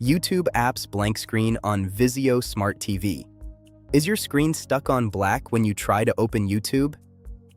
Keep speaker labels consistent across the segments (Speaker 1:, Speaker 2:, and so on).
Speaker 1: YouTube apps blank screen on Vizio Smart TV. Is your screen stuck on black when you try to open YouTube?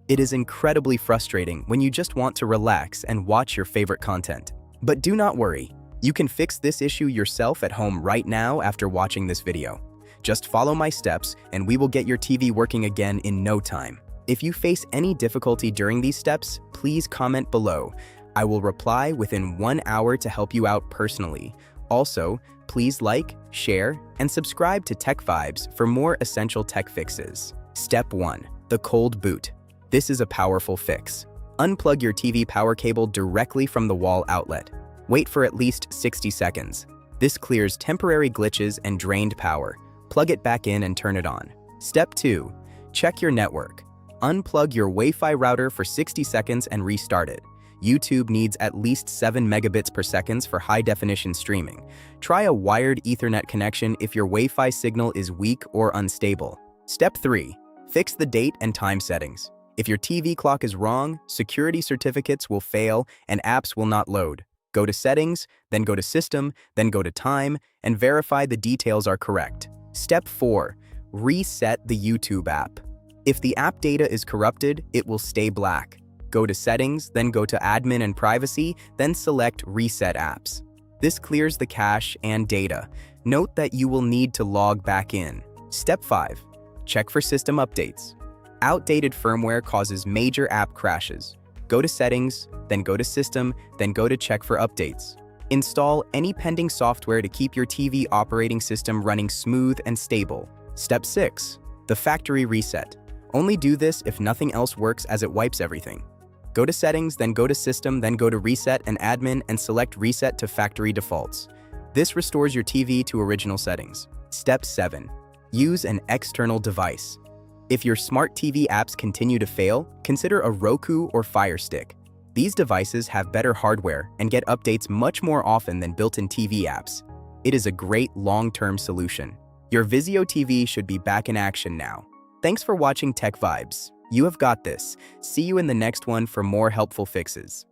Speaker 1: It is incredibly frustrating when you just want to relax and watch your favorite content. But do not worry, you can fix this issue yourself at home right now after watching this video. Just follow my steps and we will get your TV working again in no time. If you face any difficulty during these steps, please comment below. I will reply within 1 hour to help you out personally. Also, please like, share, and subscribe to Tech Vibes for more essential tech fixes. Step 1. The cold boot. This is a powerful fix. Unplug your TV power cable directly from the wall outlet. Wait for at least 60 seconds. This clears temporary glitches and drained power. Plug it back in and turn it on. Step 2. Check your network. Unplug your Wi-Fi router for 60 seconds and restart it. YouTube needs at least 7 megabits per second for high-definition streaming. Try a wired Ethernet connection if your Wi-Fi signal is weak or unstable. Step 3. Fix the date and time settings. If your TV clock is wrong, security certificates will fail and apps will not load. Go to Settings, then go to System, then go to Time, and verify the details are correct. Step 4. Reset the YouTube app. If the app data is corrupted, it will stay black. Go to Settings, then go to Admin and Privacy, then select Reset Apps. This clears the cache and data. Note that you will need to log back in. Step 5. Check for system updates. Outdated firmware causes major app crashes. Go to Settings, then go to System, then go to Check for updates. Install any pending software to keep your TV operating system running smooth and stable. Step 6. The factory reset. Only do this if nothing else works, as it wipes everything. Go to Settings, then go to System, then go to Reset and Admin and select Reset to Factory Defaults. This restores your TV to original settings. Step 7. Use an external device. If your smart TV apps continue to fail, consider a Roku or Fire Stick. These devices have better hardware and get updates much more often than built-in TV apps. It is a great long-term solution. Your Vizio TV should be back in action now. Thanks for watching Tech Vibes. You have got this. See you in the next one for more helpful fixes.